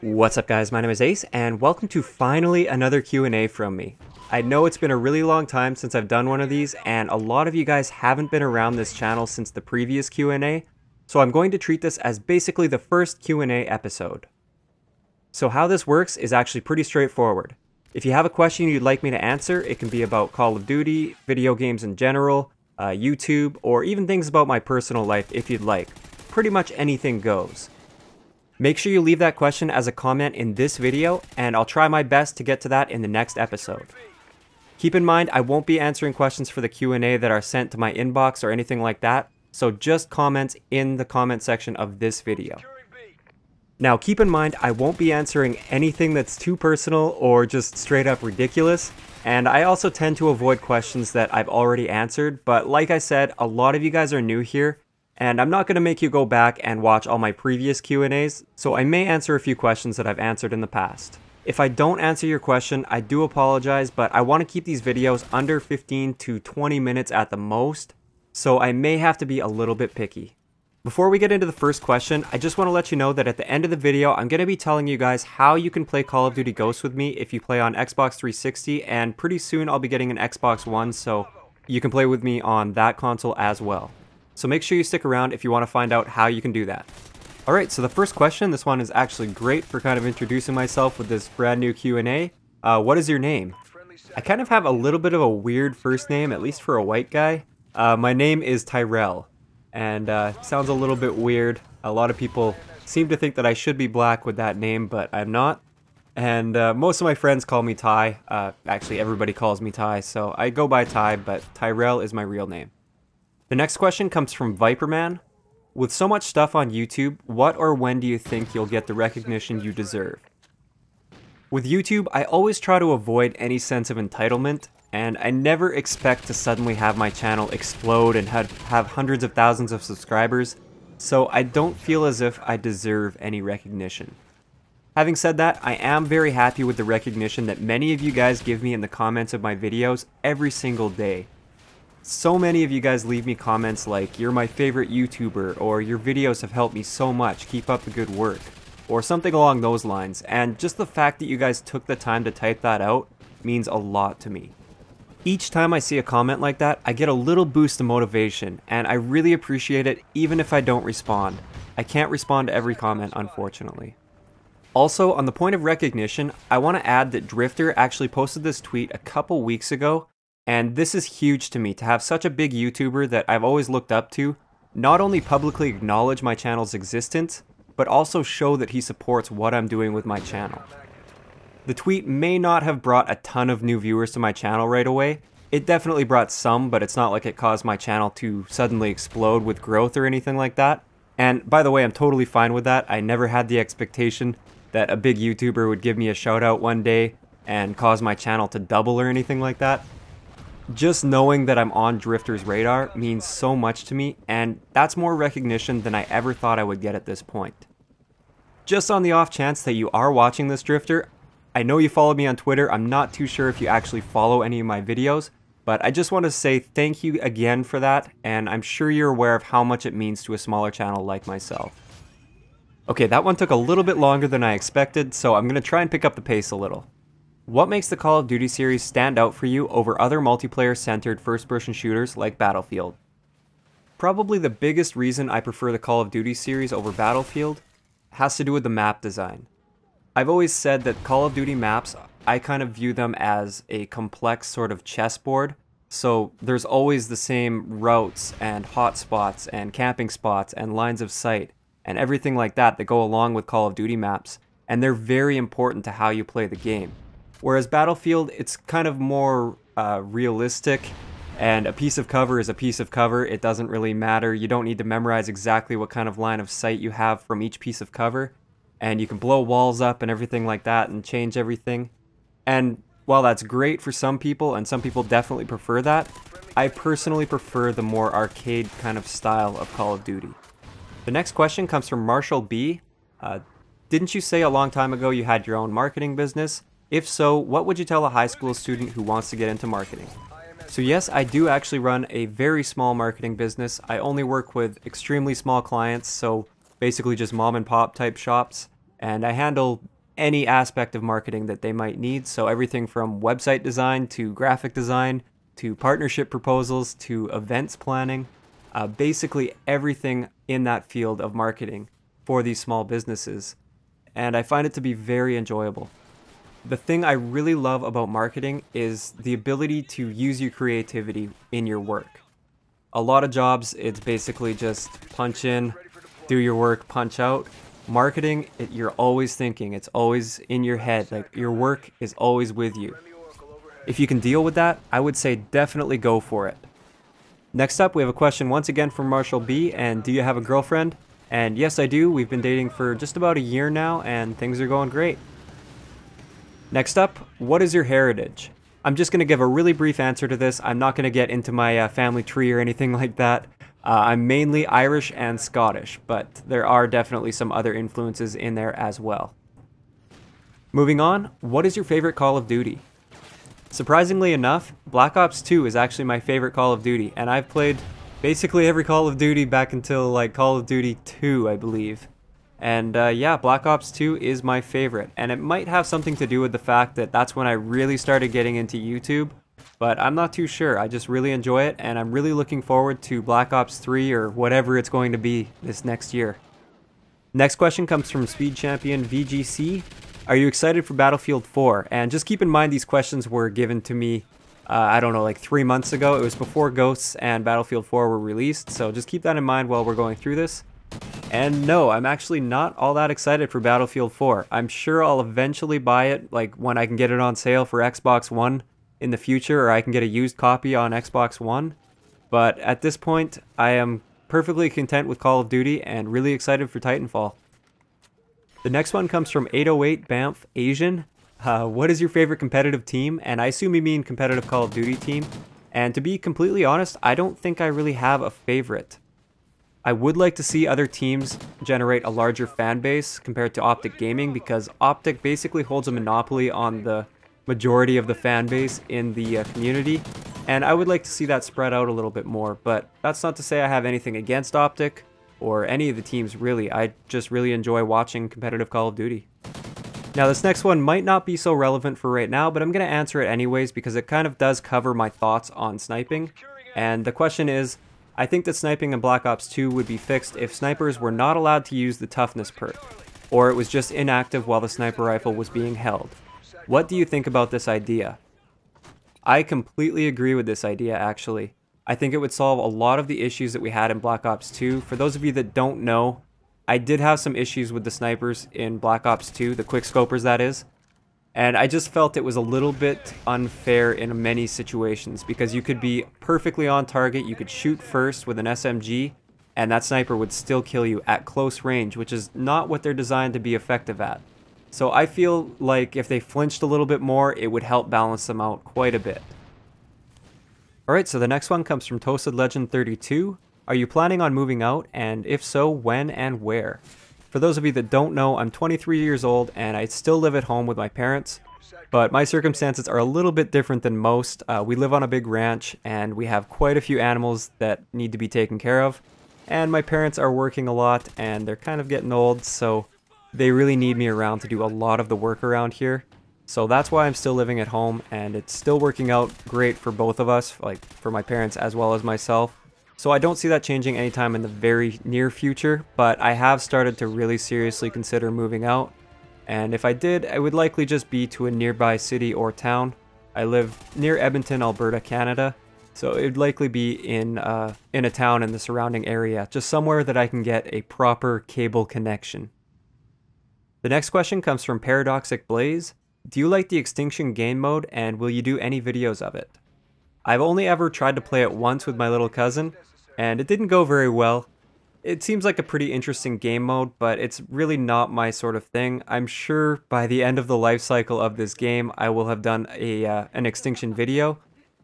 What's up guys, my name is Ace and welcome to finally another Q&A from me. I know it's been a really long time since I've done one of these and a lot of you guys haven't been around this channel since the previous Q&A, so I'm going to treat this as basically the first Q&A episode. So how this works is actually pretty straightforward. If you have a question you'd like me to answer, it can be about Call of Duty, video games in general, YouTube, or even things about my personal life if you'd like. Pretty much anything goes. Make sure you leave that question as a comment in this video, and I'll try my best to get to that in the next episode. Keep in mind, I won't be answering questions for the Q&A that are sent to my inbox or anything like that, so just comments in the comment section of this video. Now keep in mind, I won't be answering anything that's too personal or just straight up ridiculous, and I also tend to avoid questions that I've already answered, but like I said, a lot of you guys are new here, and I'm not going to make you go back and watch all my previous Q&As, so I may answer a few questions that I've answered in the past. If I don't answer your question, I do apologize, but I want to keep these videos under 15 to 20 minutes at the most, so I may have to be a little bit picky. Before we get into the first question, I just want to let you know that at the end of the video, I'm going to be telling you guys how you can play Call of Duty Ghosts with me if you play on Xbox 360, and pretty soon I'll be getting an Xbox One, so you can play with me on that console as well. So make sure you stick around if you want to find out how you can do that. Alright, so the first question, this one is actually great for kind of introducing myself with this brand new Q&A. What is your name? I kind of have a little bit of a weird first name, at least for a white guy. My name is Tyrell, and sounds a little bit weird. A lot of people seem to think that I should be black with that name, but I'm not. And most of my friends call me Ty. Actually, everybody calls me Ty, so I go by Ty, but Tyrell is my real name. The next question comes from Viperman. With so much stuff on YouTube, what or when do you think you'll get the recognition you deserve? With YouTube, I always try to avoid any sense of entitlement, and I never expect to suddenly have my channel explode and have hundreds of thousands of subscribers, so I don't feel as if I deserve any recognition. Having said that, I am very happy with the recognition that many of you guys give me in the comments of my videos every single day. So many of you guys leave me comments like, "You're my favorite YouTuber," or "Your videos have helped me so much, keep up the good work," or something along those lines, and just the fact that you guys took the time to type that out means a lot to me. Each time I see a comment like that, I get a little boost of motivation, and I really appreciate it even if I don't respond. I can't respond to every comment, unfortunately. Also, on the point of recognition, I want to add that Drifter actually posted this tweet a couple weeks ago. And this is huge to me, to have such a big YouTuber that I've always looked up to, not only publicly acknowledge my channel's existence, but also show that he supports what I'm doing with my channel. The tweet may not have brought a ton of new viewers to my channel right away. It definitely brought some, but it's not like it caused my channel to suddenly explode with growth or anything like that. And by the way, I'm totally fine with that. I never had the expectation that a big YouTuber would give me a shout out one day and cause my channel to double or anything like that. Just knowing that I'm on Drifter's radar means so much to me, and that's more recognition than I ever thought I would get at this point. Just on the off chance that you are watching this, Drifter, I know you follow me on Twitter. I'm not too sure if you actually follow any of my videos, but I just want to say thank you again for that, and I'm sure you're aware of how much it means to a smaller channel like myself. Okay, that one took a little bit longer than I expected, so I'm going to try and pick up the pace a little. What makes the Call of Duty series stand out for you over other multiplayer-centered first-person shooters like Battlefield? Probably the biggest reason I prefer the Call of Duty series over Battlefield has to do with the map design. I've always said that Call of Duty maps, I kind of view them as a complex sort of chessboard, so there's always the same routes and hotspots and camping spots and lines of sight and everything like that go along with Call of Duty maps, and they're very important to how you play the game. Whereas Battlefield, it's kind of more realistic, and a piece of cover is a piece of cover. It doesn't really matter. You don't need to memorize exactly what kind of line of sight you have from each piece of cover, and you can blow walls up and everything like that and change everything. And while that's great for some people, and some people definitely prefer that, I personally prefer the more arcade kind of style of Call of Duty. The next question comes from Marshall B. Didn't you say a long time ago you had your own marketing business? If so, what would you tell a high school student who wants to get into marketing? So yes, I do actually run a very small marketing business. I only work with extremely small clients, so basically just mom and pop type shops. and I handle any aspect of marketing that they might need. So everything from website design to graphic design to partnership proposals to events planning, basically everything in that field of marketing for these small businesses. And I find it to be very enjoyable. The thing I really love about marketing is the ability to use your creativity in your work. A lot of jobs, it's basically just punch in, do your work, punch out. Marketing, you're always thinking, it's always in your head, like your work is always with you. If you can deal with that, I would say definitely go for it. Next up, we have a question once again from Marshall B, and do you have a girlfriend? And yes, I do. We've been dating for just about a year now, and things are going great. Next up, what is your heritage? I'm just going to give a really brief answer to this. I'm not going to get into my family tree or anything like that. I'm mainly Irish and Scottish, but there are definitely some other influences in there as well. Moving on, what is your favorite Call of Duty? Surprisingly enough, Black Ops 2 is actually my favorite Call of Duty, and I've played basically every Call of Duty back until like Call of Duty 2, I believe. And yeah, Black Ops 2 is my favorite, and it might have something to do with the fact that that's when I really started getting into YouTube. But I'm not too sure. I just really enjoy it, and I'm really looking forward to Black Ops 3 or whatever it's going to be this next year. Next question comes from Speed Champion VGC. Are you excited for Battlefield 4? And just keep in mind these questions were given to me, I don't know, like 3 months ago. It was before Ghosts and Battlefield 4 were released, so just keep that in mind while we're going through this. And no, I'm actually not all that excited for Battlefield 4. I'm sure I'll eventually buy it, like when I can get it on sale for Xbox One in the future, or I can get a used copy on Xbox One. But at this point, I am perfectly content with Call of Duty and really excited for Titanfall. The next one comes from 808 Banff Asian. What is your favorite competitive team? And I assume you mean competitive Call of Duty team. And to be completely honest, I don't think I really have a favorite. I would like to see other teams generate a larger fan base compared to Optic Gaming, because Optic basically holds a monopoly on the majority of the fan base in the community, and I would like to see that spread out a little bit more. But that's not to say I have anything against Optic or any of the teams really. I just really enjoy watching competitive Call of Duty. Now this next one might not be so relevant for right now, but I'm going to answer it anyways because it kind of does cover my thoughts on sniping. And the question is, I think that sniping in Black Ops 2 would be fixed if snipers were not allowed to use the toughness perk, or it was just inactive while the sniper rifle was being held. What do you think about this idea? I completely agree with this idea, actually. I think it would solve a lot of the issues that we had in Black Ops 2. For those of you that don't know, I did have some issues with the snipers in Black Ops 2, the quickscopers that is. And I just felt it was a little bit unfair in many situations, because you could be perfectly on target, you could shoot first with an SMG, and that sniper would still kill you at close range, which is not what they're designed to be effective at. So I feel like if they flinched a little bit more, it would help balance them out quite a bit. Alright, so the next one comes from Toasted Legend 32. Are you planning on moving out, and if so, when and where? For those of you that don't know, I'm 23 years old and I still live at home with my parents, but my circumstances are a little bit different than most. We live on a big ranch and we have quite a few animals that need to be taken care of, and my parents are working a lot and they're kind of getting old, so they really need me around to do a lot of the work around here. So that's why I'm still living at home, and it's still working out great for both of us, like for my parents as well as myself. So I don't see that changing anytime in the very near future, but I have started to really seriously consider moving out. And if I did, it would likely just be to a nearby city or town. I live near Edmonton, Alberta, Canada, so it would likely be in a town in the surrounding area, just somewhere that I can get a proper cable connection. The next question comes from Paradoxic Blaze. Do you like the Extinction game mode, and will you do any videos of it? I've only ever tried to play it once with my little cousin, and it didn't go very well. It seems like a pretty interesting game mode, but it's really not my sort of thing. I'm sure by the end of the life cycle of this game, I will have done an Extinction video,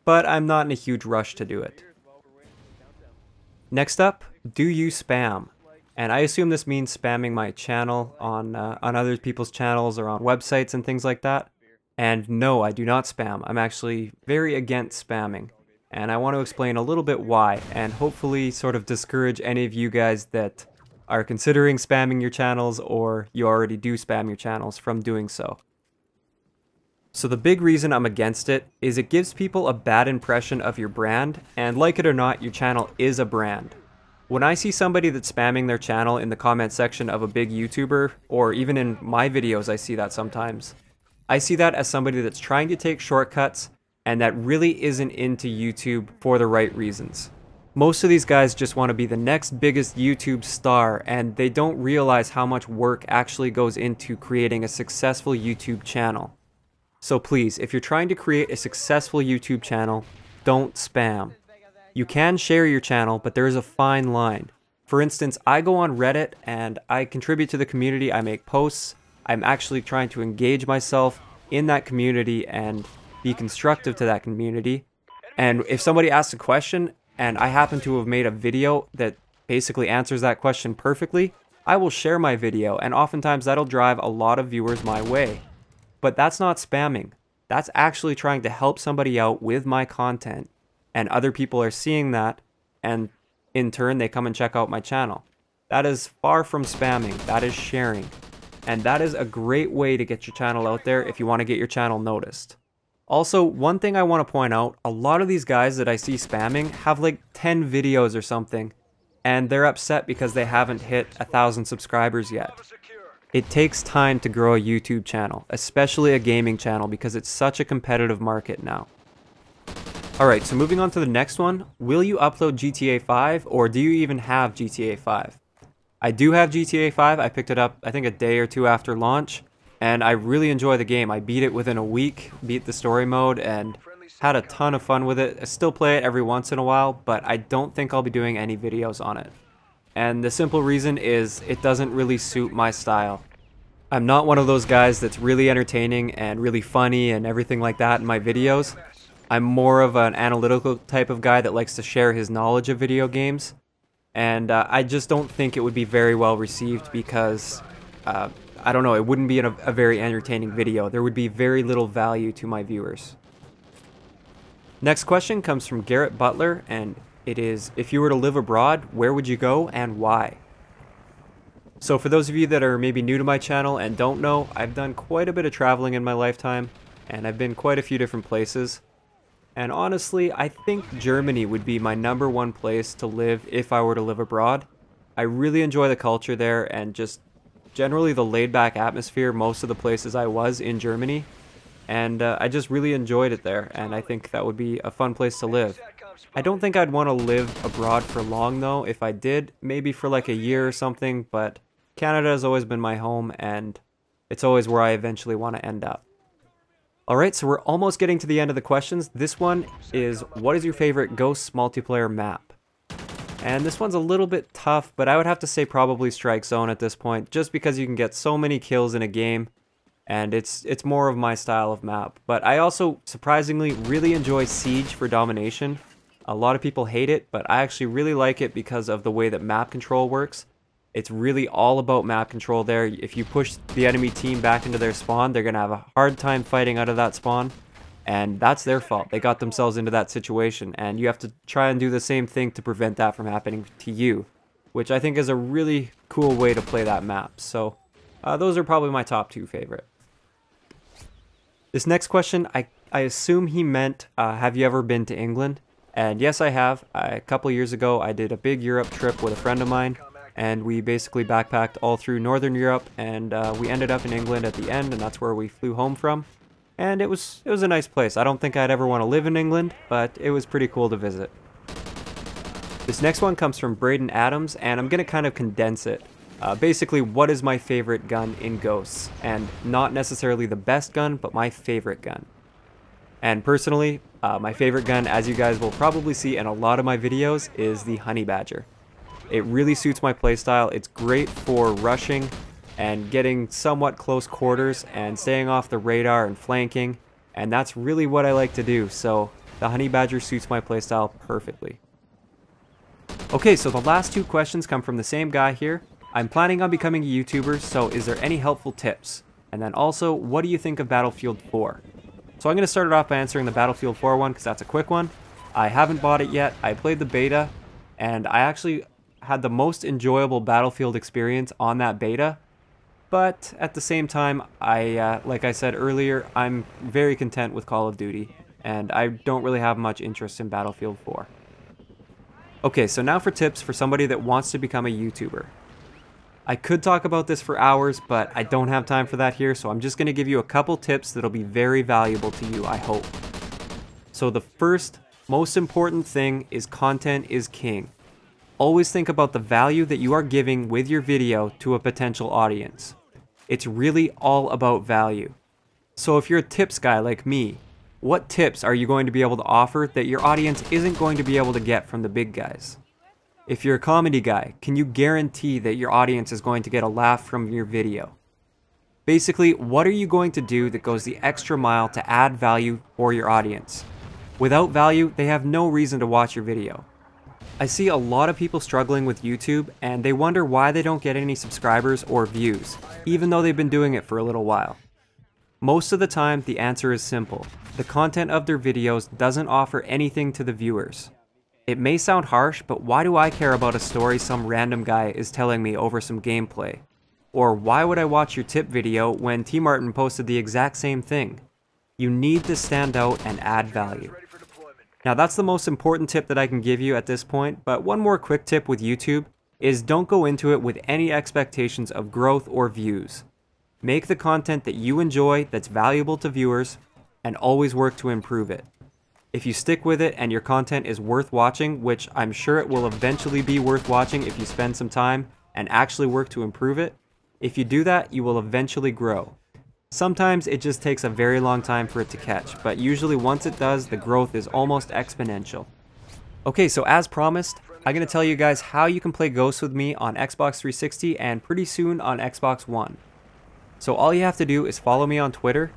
but I'm not in a huge rush to do it. Next up, do you spam? And I assume this means spamming my channel on other people's channels or on websites and things like that. And no, I do not spam. I'm actually very against spamming. And I want to explain a little bit why, and hopefully sort of discourage any of you guys that are considering spamming your channels, or you already do spam your channels from doing so. So the big reason I'm against it is it gives people a bad impression of your brand, and like it or not, your channel is a brand. When I see somebody that's spamming their channel in the comment section of a big YouTuber, or even in my videos I see that sometimes, I see that as somebody that's trying to take shortcuts and that really isn't into YouTube for the right reasons. Most of these guys just want to be the next biggest YouTube star, and they don't realize how much work actually goes into creating a successful YouTube channel. So please, if you're trying to create a successful YouTube channel, don't spam. You can share your channel, but there is a fine line. For instance, I go on Reddit and I contribute to the community, I make posts, I'm actually trying to engage myself in that community and be constructive to that community. And if somebody asks a question and I happen to have made a video that basically answers that question perfectly, I will share my video, and oftentimes that'll drive a lot of viewers my way. But that's not spamming. That's actually trying to help somebody out with my content, and other people are seeing that, and in turn they come and check out my channel. That is far from spamming. That is sharing. And that is a great way to get your channel out there if you want to get your channel noticed. Also, one thing I want to point out, a lot of these guys that I see spamming have like 10 videos or something, and they're upset because they haven't hit 1,000 subscribers yet. It takes time to grow a YouTube channel, especially a gaming channel, because it's such a competitive market now. Alright, so moving on to the next one, will you upload GTA 5, or do you even have GTA 5? I do have GTA 5, I picked it up I think a day or two after launch, and I really enjoy the game. I beat it within a week, beat the story mode, and had a ton of fun with it. I still play it every once in a while, but I don't think I'll be doing any videos on it. And the simple reason is it doesn't really suit my style. I'm not one of those guys that's really entertaining and really funny and everything like that in my videos. I'm more of an analytical type of guy that likes to share his knowledge of video games. And I just don't think it would be very well received because, I don't know, it wouldn't be a very entertaining video. There would be very little value to my viewers. Next question comes from Garrett Butler, and it is, if you were to live abroad, where would you go and why? So for those of you that are maybe new to my channel and don't know, I've done quite a bit of traveling in my lifetime, and I've been quite a few different places. And honestly, I think Germany would be my #1 place to live if I were to live abroad. I really enjoy the culture there and just generally the laid-back atmosphere most of the places I was in Germany. And I just really enjoyed it there, and I think that would be a fun place to live. I don't think I'd want to live abroad for long though. If I did, maybe for like a year or something, but Canada has always been my home, and it's always where I eventually want to end up. Alright, so we're almost getting to the end of the questions. This one is, what is your favorite Ghosts multiplayer map? And this one's a little bit tough, but I would have to say probably Strike Zone at this point, just because you can get so many kills in a game, and it's more of my style of map. But I also, surprisingly, really enjoy Siege for domination. A lot of people hate it, but I actually really like it because of the way that map control works. It's really all about map control there. If you push the enemy team back into their spawn, they're going to have a hard time fighting out of that spawn. And that's their fault. They got themselves into that situation. And you have to try and do the same thing to prevent that from happening to you, which I think is a really cool way to play that map. So those are probably my top 2 favorite. This next question, I assume he meant, have you ever been to England? And yes, I have. A couple years ago, I did a big Europe trip with a friend of mine. And we basically backpacked all through Northern Europe, and we ended up in England at the end, and that's where we flew home from. And it was a nice place. I don't think I'd ever want to live in England, but it was pretty cool to visit. This next one comes from Braden Adams, and I'm going to kind of condense it. Basically, what is my favorite gun in Ghosts? And not necessarily the best gun, but my favorite gun. And personally, my favorite gun, as you guys will probably see in a lot of my videos, is the Honey Badger. It really suits my playstyle. It's great for rushing and getting somewhat close quarters and staying off the radar and flanking, and that's really what I like to do, so the Honey Badger suits my playstyle perfectly. Okay, so the last 2 questions come from the same guy here. I'm planning on becoming a YouTuber, so is there any helpful tips? And then also, what do you think of Battlefield 4? So I'm going to start it off by answering the Battlefield 4 one, because that's a quick one. I haven't bought it yet. I played the beta, and I actually had the most enjoyable Battlefield experience on that beta. But at the same time, like I said earlier, I'm very content with Call of Duty, and I don't really have much interest in Battlefield 4. Okay, so now for tips for somebody that wants to become a YouTuber. I could talk about this for hours, but I don't have time for that here, so I'm just going to give you a couple tips that'll be very valuable to you, I hope. So the first, most important thing is content is king. Always think about the value that you are giving with your video to a potential audience. It's really all about value. So if you're a tips guy like me, what tips are you going to be able to offer that your audience isn't going to be able to get from the big guys? If you're a comedy guy, can you guarantee that your audience is going to get a laugh from your video? Basically, what are you going to do that goes the extra mile to add value for your audience? Without value, they have no reason to watch your video. I see a lot of people struggling with YouTube, and they wonder why they don't get any subscribers or views, even though they've been doing it for a little while. Most of the time, the answer is simple. The content of their videos doesn't offer anything to the viewers. It may sound harsh, but why do I care about a story some random guy is telling me over some gameplay? Or why would I watch your tip video when T. Martin posted the exact same thing? You need to stand out and add value. Now that's the most important tip that I can give you at this point, but one more quick tip with YouTube is don't go into it with any expectations of growth or views. Make the content that you enjoy that's valuable to viewers, and always work to improve it. If you stick with it and your content is worth watching, which I'm sure it will eventually be worth watching if you spend some time and actually work to improve it, if you do that, you will eventually grow. Sometimes it just takes a very long time for it to catch, but usually once it does, the growth is almost exponential. Okay, so as promised, I'm going to tell you guys how you can play Ghosts with me on Xbox 360 and pretty soon on Xbox One. So all you have to do is follow me on Twitter,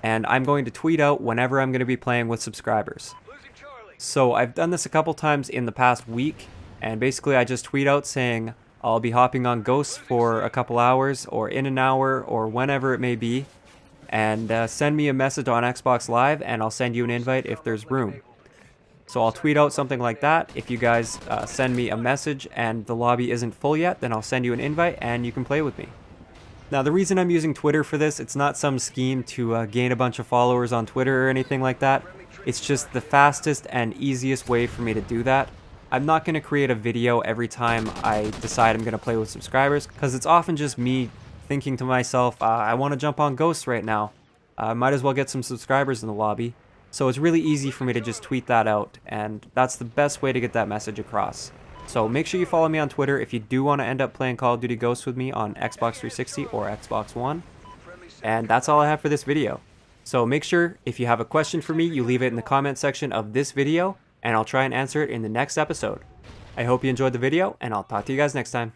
and I'm going to tweet out whenever I'm going to be playing with subscribers. So I've done this a couple times in the past week, and basically I just tweet out saying I'll be hopping on Ghosts for a couple hours, or in an hour, or whenever it may be, and send me a message on Xbox Live, and I'll send you an invite if there's room. So I'll tweet out something like that. If you guys send me a message and the lobby isn't full yet, then I'll send you an invite and you can play with me. Now the reason I'm using Twitter for this, it's not some scheme to gain a bunch of followers on Twitter or anything like that. It's just the fastest and easiest way for me to do that. I'm not going to create a video every time I decide I'm going to play with subscribers, because it's often just me thinking to myself, I want to jump on Ghosts right now. Might as well get some subscribers in the lobby. So it's really easy for me to just tweet that out, and that's the best way to get that message across. So make sure you follow me on Twitter if you do want to end up playing Call of Duty Ghosts with me on Xbox 360 or Xbox One. And that's all I have for this video. So make sure if you have a question for me, you leave it in the comment section of this video, and I'll try and answer it in the next episode. I hope you enjoyed the video, and I'll talk to you guys next time.